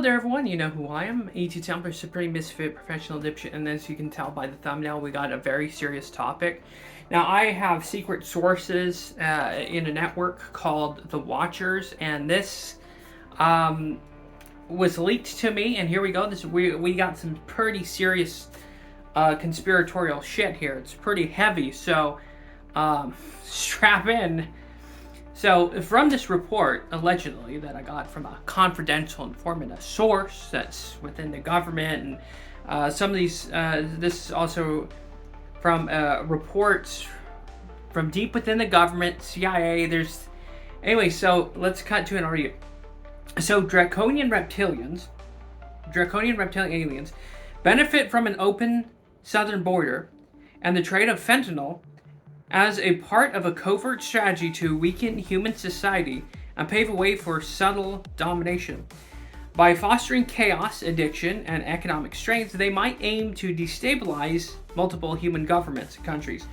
there, everyone. You know who I am, ETTemplar, Supreme Misfit, Professional Dipshit, and as you can tell by the thumbnail, we got a very serious topic. Now, I have secret sources in a network called The Watchers, and this was leaked to me, and here we go. We got some pretty serious conspiratorial shit here. It's pretty heavy, so strap in. So, from this report, allegedly, that I got from a confidential informant, a source that's within the government, and some of these, this is also from reports from deep within the government, CIA, anyway, so let's cut to an review. So, Draconian Reptilian aliens, benefit from an open southern border and the trade of fentanyl as a part of a covert strategy to weaken human society and pave a way for subtle domination. By fostering chaos, addiction, and economic strength, they might aim to destabilize multiple human governments and countries,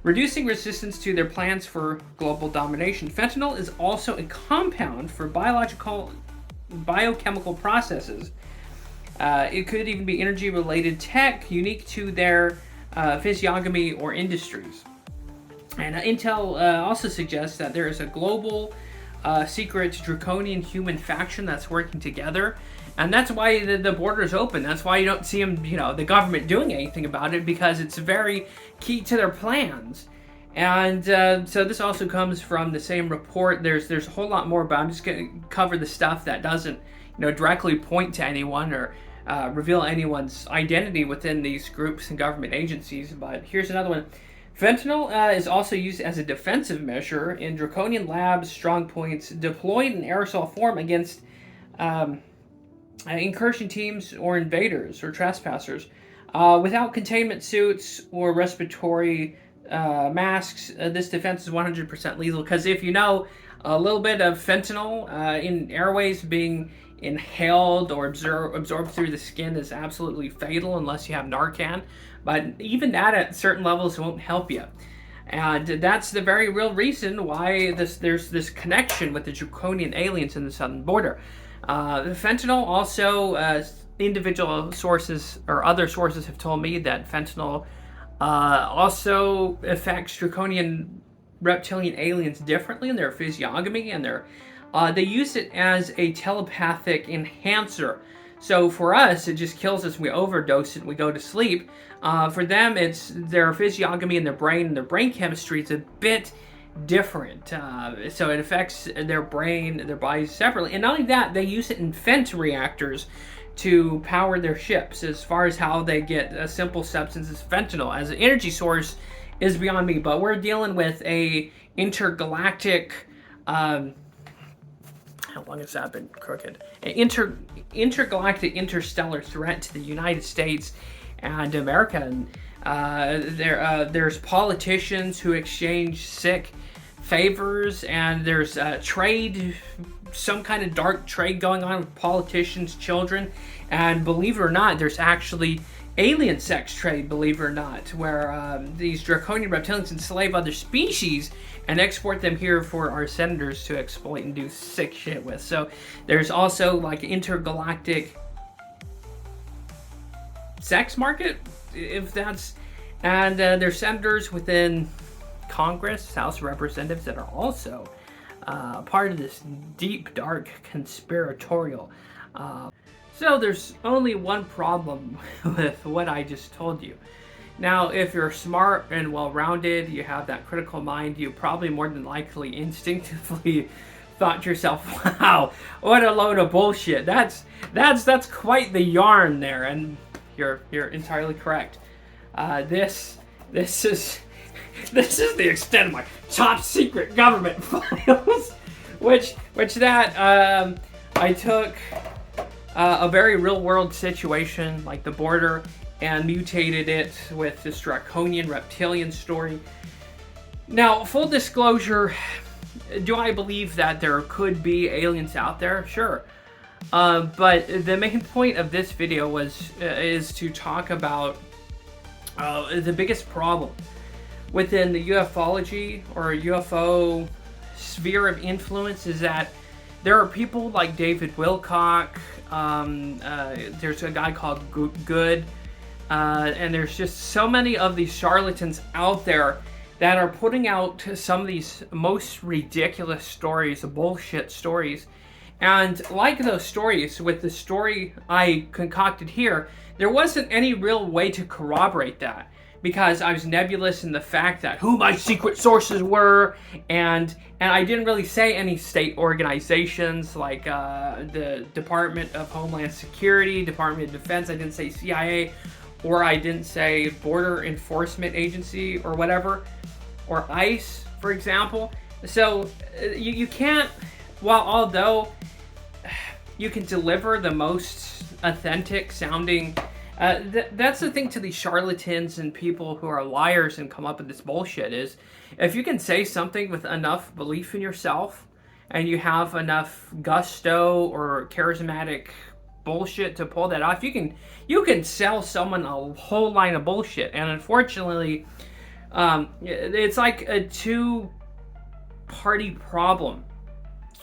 reducing resistance to their plans for global domination. Fentanyl is also a compound for biochemical processes. It could even be energy-related tech unique to their physiognomy or industries. And intel also suggests that there is a global secret draconian human faction that's working together, and that's why the border is open. That's why you don't see them, the government doing anything about it, because it's very key to their plans. And so this also comes from the same report. There's a whole lot more, but I'm just going to cover the stuff that doesn't directly point to anyone or reveal anyone's identity within these groups and government agencies. But here's another one. Fentanyl is also used as a defensive measure in draconian labs, strong points, deployed in aerosol form against incursion teams or invaders or trespassers. Without containment suits or respiratory masks, this defense is 100% lethal, because if you know, a little bit of fentanyl in airways being inhaled or absorbed through the skin is absolutely fatal unless you have Narcan. But even that at certain levels won't help you. And that's the very real reason why there's this connection with the draconian aliens in the southern border. The fentanyl also, individual sources or other sources have told me that fentanyl also affects draconian reptilian aliens differently in their physiognomy, and they use it as a telepathic enhancer. So for us, it just kills us. We overdose it and we go to sleep. For them, it's their physiognomy and their brain chemistry is a bit different. So it affects their brain, their bodies separately. And not only that, they use it in fent reactors to power their ships. As far as how they get a simple substance as fentanyl as an energy source is beyond me. But we're dealing with a intergalactic... how long has that been crooked? Intergalactic interstellar threat to the United States and America. And there's politicians who exchange sick favors, and there's trade, some kind of dark trade going on with politicians' children. And believe it or not, there's actually alien sex trade, believe it or not, where these draconian reptilians enslave other species and export them here for our senators to exploit and do sick shit with. So there's also like intergalactic sex market, if that's, and there's senators within Congress, House of Representatives, that are also part of this deep, dark, conspiratorial. So there's only one problem with what I just told you. Now, if you're smart and well-rounded, you have that critical mind, you probably more than likely instinctively thought to yourself, wow, what a load of bullshit. That's quite the yarn there, and you're entirely correct. This is the extent of my top secret government files, which I took a very real-world situation like the border and mutated it with this Draconian Reptilian story. Now, full disclosure, do I believe that there could be aliens out there? Sure. But the main point of this video is to talk about the biggest problem within the ufology or UFO sphere of influence is that There are people like David Wilcock. There's a guy called Good. And there's just so many of these charlatans out there that are putting out some of these most ridiculous stories, bullshit stories. And like those stories, with the story I concocted here, there wasn't any real way to corroborate that, because I was nebulous in the fact that who my secret sources were, and I didn't really say any state organizations like the Department of Homeland Security, Department of Defense. I didn't say CIA, or I didn't say Border Enforcement Agency or whatever, or ICE, for example. So you can't, although you can deliver the most authentic sounding, that's the thing to these charlatans and people who are liars and come up with this bullshit, is if you can say something with enough belief in yourself and you have enough gusto or charismatic bullshit to pull that off, you can sell someone a whole line of bullshit. And unfortunately, it's like a two-party problem.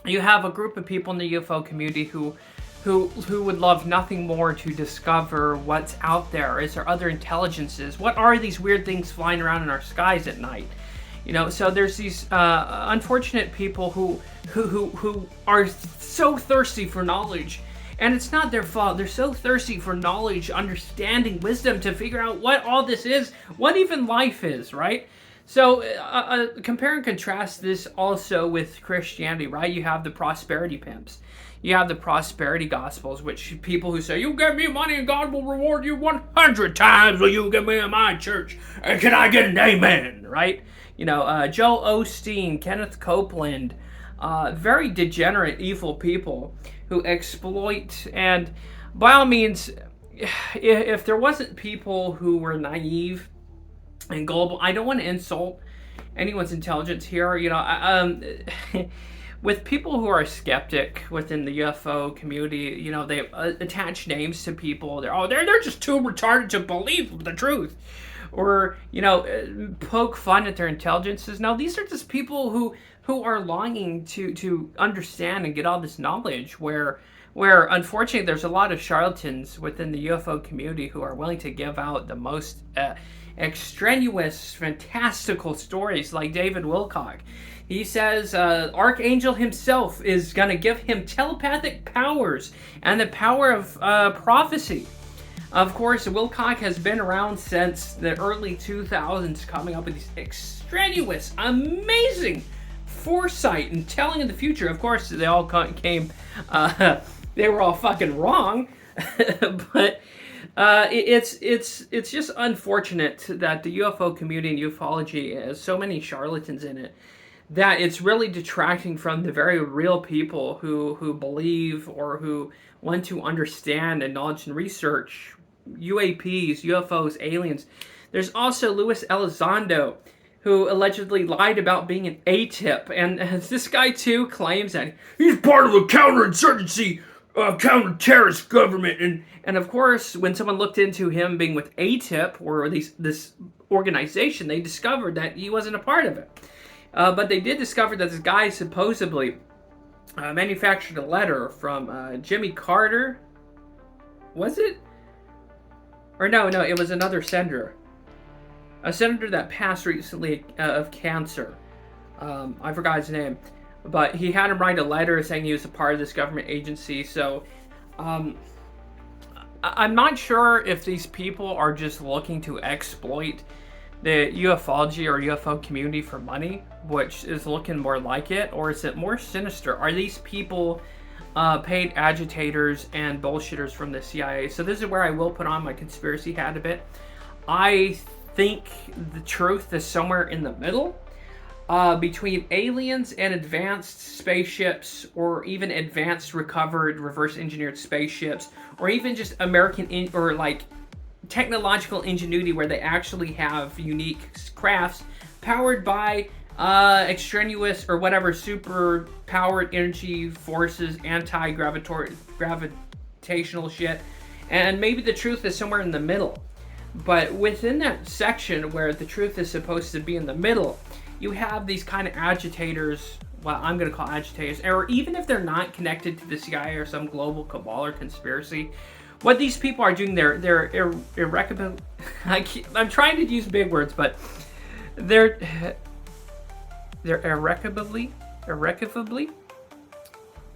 You have a group of people in the UFO community who would love nothing more to discover what's out there. Is there other intelligences? What are these weird things flying around in our skies at night? You know, so there's these unfortunate people who are so thirsty for knowledge, and it's not their fault. They're so thirsty for knowledge, understanding, wisdom, to figure out what all this is, what even life is, right? So compare and contrast this also with Christianity, right? You have the prosperity pimps. You have the prosperity gospels, which people who say, you give me money and God will reward you 100 times what you give me in my church. And can I get an amen, right? You know, Joel Osteen, Kenneth Copeland, very degenerate, evil people who exploit. And by all means, if there wasn't people who were naive and gullible, I don't want to insult anyone's intelligence here. You know, with people who are skeptic within the UFO community, you know, they attach names to people. They're just too retarded to believe the truth, or, you know, poke fun at their intelligences. No, these are just people who are longing to understand and get all this knowledge. Where unfortunately there's a lot of charlatans within the UFO community who are willing to give out the most extraneous, fantastical stories, like David Wilcock. He says Archangel himself is going to give him telepathic powers and the power of prophecy. Of course, Wilcock has been around since the early 2000s, coming up with these extraneous, amazing foresight and telling of the future. Of course, they all came, they were all fucking wrong, but it's just unfortunate that the UFO community and ufology has so many charlatans in it, that it's really detracting from the very real people who believe or who want to understand, acknowledge, and research UAPs, UFOs, aliens. There's also Luis Elizondo, who allegedly lied about being an ATIP, and this guy too claims that he's part of a counterinsurgency, counter-terrorist government, and of course, when someone looked into him being with ATIP, or this organization, they discovered that he wasn't a part of it. But they did discover that this guy supposedly manufactured a letter from Jimmy Carter. Was it? Or no, it was another senator. A senator that passed recently of cancer. I forgot his name. But he had him write a letter saying he was a part of this government agency. So I'm not sure if these people are just looking to exploit the ufology or UFO community for money, which is looking more like it, or is it more sinister? Are these people paid agitators and bullshitters from the CIA? So this is where I will put on my conspiracy hat a bit. I think the truth is somewhere in the middle, between aliens and advanced spaceships, or even advanced recovered reverse engineered spaceships, or even just American or like technological ingenuity, where they actually have unique crafts powered by extraneous or whatever super powered energy forces, gravitational shit. And maybe the truth is somewhere in the middle. But within that section where the truth is supposed to be in the middle, you have these kind of agitators what I'm going to call agitators, or even if they're not connected to the CIA or some global cabal or conspiracy, what these people are doing, they're irrecoverable. I'm trying to use big words, but they're irrecoverably.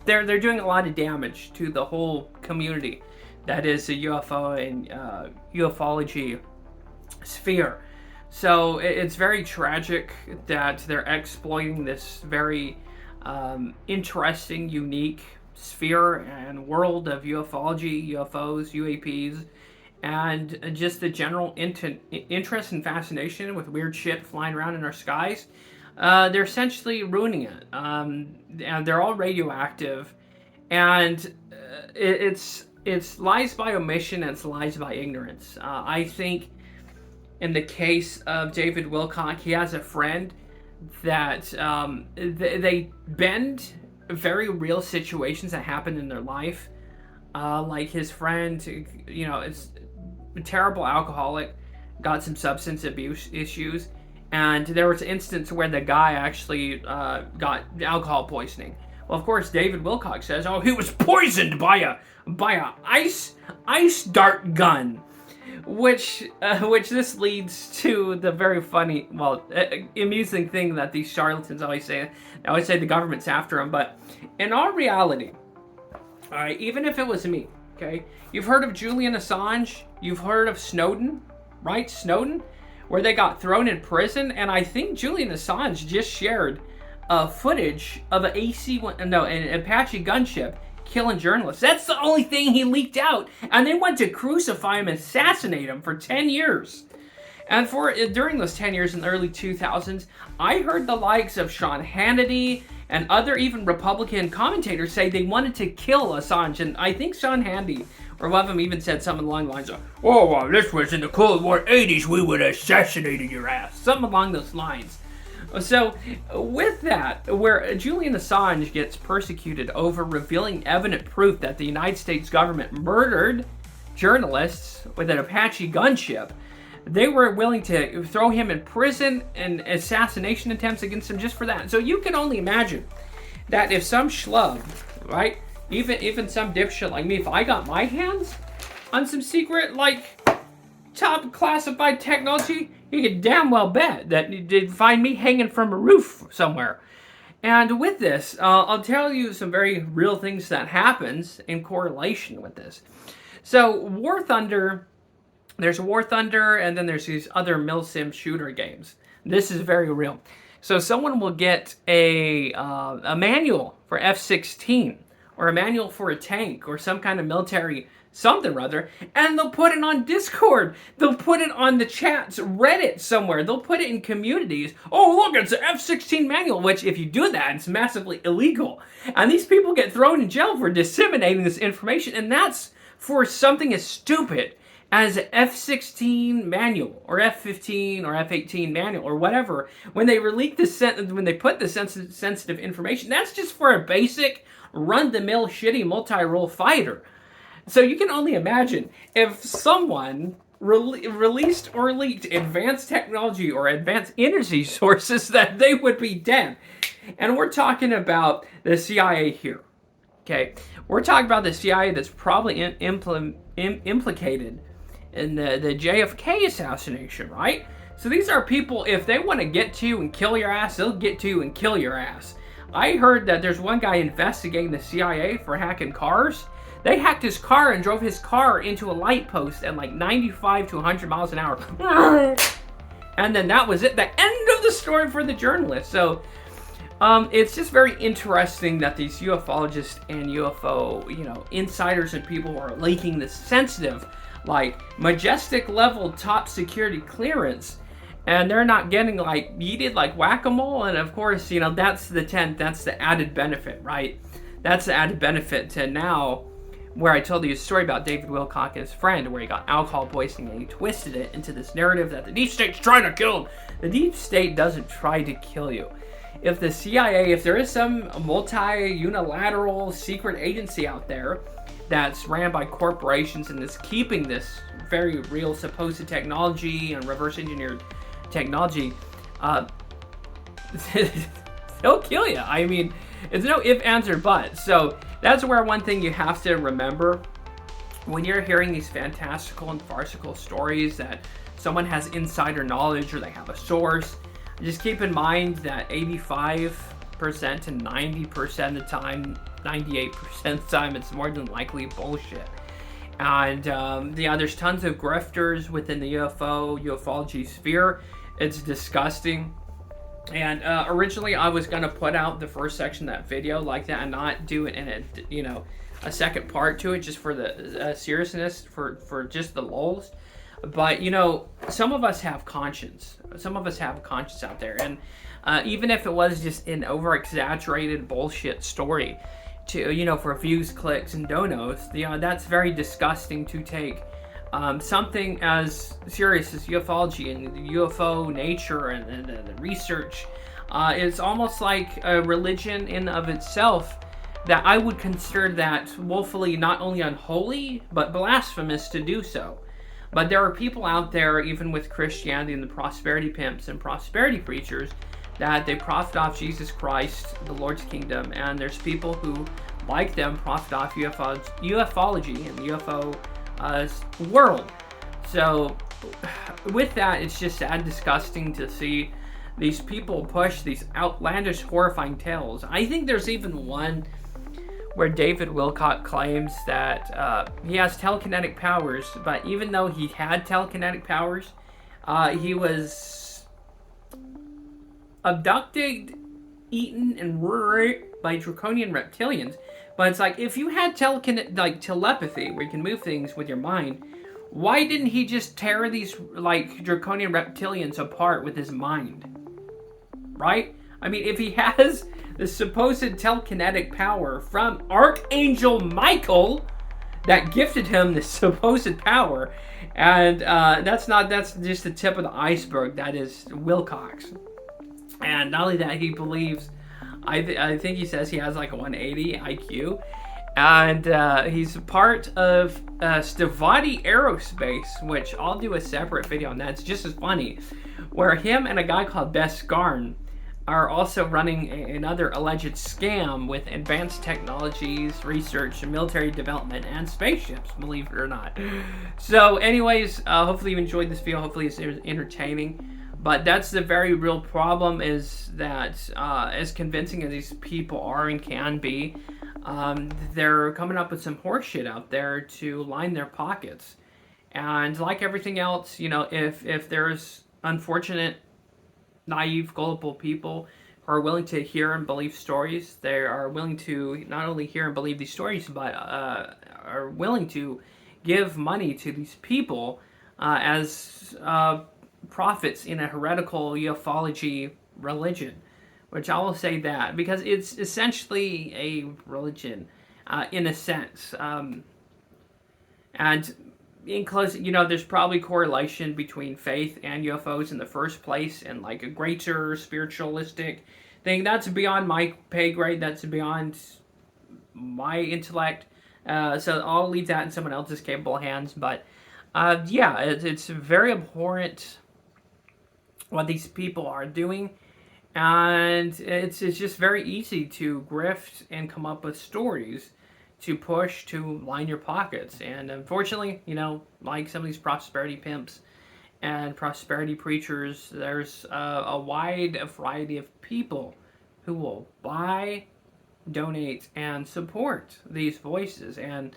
They're doing a lot of damage to the whole community that is the UFO and ufology sphere. So it's very tragic that they're exploiting this very interesting, unique sphere and world of ufology, UFOs, UAPs, and just the general interest and fascination with weird shit flying around in our skies. They're essentially ruining it. And they're all radioactive, and it's lies by omission and it's lies by ignorance. I think in the case of David Wilcock, he has a friend that they bend very real situations that happen in their life. Like his friend, is a terrible alcoholic, got some substance abuse issues, and there was an instance where the guy actually got alcohol poisoning. Well, of course, David Wilcock says, "Oh, he was poisoned by a ice dart gun," which this leads to the very funny, amusing thing that these charlatans always say. They always say the government's after them, but in all reality, all right, even if it was me, okay, you've heard of Julian Assange, you've heard of Snowden, right? Snowden, where they got thrown in prison, and I think Julian Assange just shared footage of an an Apache gunship killing journalists. That's the only thing he leaked out, and they went to crucify him and assassinate him for 10 years. And during those 10 years in the early 2000s, I heard the likes of Sean Hannity and other even Republican commentators say they wanted to kill Assange, and I think Sean Hannity, or one of them even said something along the lines of, "Oh, well, this was in the Cold War 80s, we would have assassinated your ass." Something along those lines. So, with that, where Julian Assange gets persecuted over revealing evident proof that the United States government murdered journalists with an Apache gunship, they were willing to throw him in prison and assassination attempts against him just for that. So you can only imagine that if some schlub, right, even some dipshit like me, if I got my hands on some secret, top classified technology, you could damn well bet that you'd find me hanging from a roof somewhere. And with this, I'll tell you some very real things that happens in correlation with this. So War Thunder, there's War Thunder, and then there's these other milsim shooter games. This is very real. So someone will get a manual for F-16, or a manual for a tank, or some kind of military something or other, and they'll put it on Discord. They'll put it on the chats, Reddit somewhere. They'll put it in communities. "Oh, look, it's an F-16 manual," which if you do that, it's massively illegal. And these people get thrown in jail for disseminating this information, and that's for something as stupid as an F-16 manual, or F-15, or F-18 manual, or whatever. When they put the sensitive information, that's just for a basic, run-the-mill, shitty multi-role fighter. So you can only imagine if someone released or leaked advanced technology or advanced energy sources, that they would be dead. And we're talking about the CIA here. Okay, we're talking about the CIA that's probably implicated in the JFK assassination, right? So these are people, if they want to get to you and kill your ass, they'll get to you and kill your ass. I heard that there's one guy investigating the CIA for hacking cars. They hacked his car and drove his car into a light post at 95 to 100 miles an hour. And then that was it. The end of the story for the journalist. So it's just very interesting that these ufologists and UFO, insiders and people who are leaking this sensitive, majestic level top security clearance, and they're not getting yeeted like whack-a-mole. And of course, that's the added benefit, right? That's the added benefit to now, where I told you a story about David Wilcock and his friend, where he got alcohol poisoning and he twisted it into this narrative that the deep state's trying to kill him. The deep state doesn't try to kill you. If the CIA, if there is some multi-unilateral secret agency out there that's ran by corporations and is keeping this very real supposed technology and reverse engineered technology, He'll kill you. I mean, it's no if, ands, or buts. So that's where one thing you have to remember when you're hearing these fantastical and farcical stories that someone has insider knowledge or they have a source, just keep in mind that 85% to 90% of the time, 98% of the time, it's more than likely bullshit. And there's tons of grifters within the ufology sphere. It's disgusting. And originally I was going to put out the first section of that video like that and not do it in a second part to it just for the seriousness, for just the lulz. But, some of us have conscience. Some of us have a conscience out there. And even if it was just an over-exaggerated bullshit story to, for views, clicks, and donos, that's very disgusting to take something as serious as ufology and the UFO nature and the research. It's almost like a religion in of itself that I would consider that woefully not only unholy, but blasphemous to do so. But there are people out there, even with Christianity and the prosperity pimps and prosperity preachers, that they profit off Jesus Christ, the Lord's kingdom, and there's people who, like them, profit off ufology and the UFO world. So, with that, it's just sad and disgusting to see these people push these outlandish, horrifying tales. I think there's even one where David Wilcock claims that he has telekinetic powers, but even though he had telekinetic powers, he was abducted, eaten, and raped by Draconian Reptilians. But it's like, if you had telepathy, where you can move things with your mind, why didn't he just tear these Draconian Reptilians apart with his mind? Right? I mean, if he has the supposed telekinetic power from Archangel Michael that gifted him the supposed power, and that's just the tip of the iceberg. That is Wilcox. And not only that, he believes, I think he says he has like a 180 IQ, and he's part of Stavati Aerospace, which I'll do a separate video on that. It's just as funny, where him and a guy called Beskarn are also running another alleged scam with advanced technologies, research, military development, and spaceships, believe it or not. So anyways, hopefully you enjoyed this video. Hopefully it's entertaining. But that's the very real problem, is that as convincing as these people are and can be, they're coming up with some horseshit out there to line their pockets. And like everything else, if there's unfortunate, naive, gullible people who are willing to hear and believe stories, they are willing to not only hear and believe these stories, but are willing to give money to these people as prophets in a heretical ufology religion, which I will say that, because it's essentially a religion in a sense. And in closing, there's probably correlation between faith and UFOs in the first place, and like a greater spiritualistic thing. That's beyond my pay grade. That's beyond my intellect. So I'll leave that in someone else's capable hands. But yeah, it's very abhorrent what these people are doing, and it's just very easy to grift and come up with stories to push to line your pockets. And unfortunately, like some of these prosperity pimps and prosperity preachers, there's a wide variety of people who will buy, donate, and support these voices. And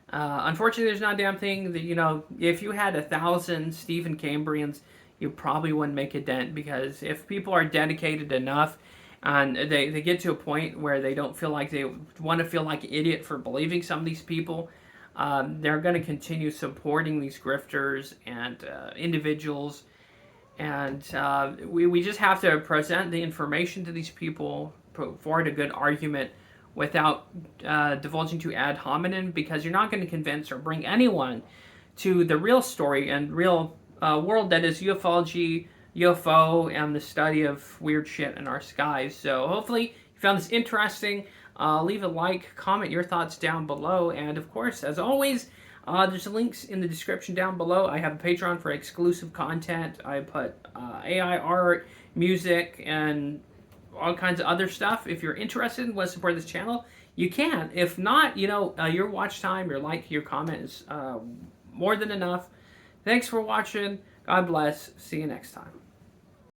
unfortunately, there's not a damn thing that, if you had 1,000 Stephen Cambrians, you probably wouldn't make a dent, because if people are dedicated enough and they get to a point where they don't feel like they want to feel like an idiot for believing some of these people, they're going to continue supporting these grifters and individuals. And we just have to present the information to these people, put forward a good argument without divulging to ad hominem, because you're not going to convince or bring anyone to the real story and real world that is ufology, UFO, and the study of weird shit in our skies. So hopefully you found this interesting. Leave a like, comment your thoughts down below, and of course, as always, there's links in the description down below. I have a Patreon for exclusive content. I put AI art, music, and all kinds of other stuff. If you're interested and want to support this channel, you can. If not, you know, your watch time, your like, your comment is more than enough. Thanks for watching. God bless. See you next time.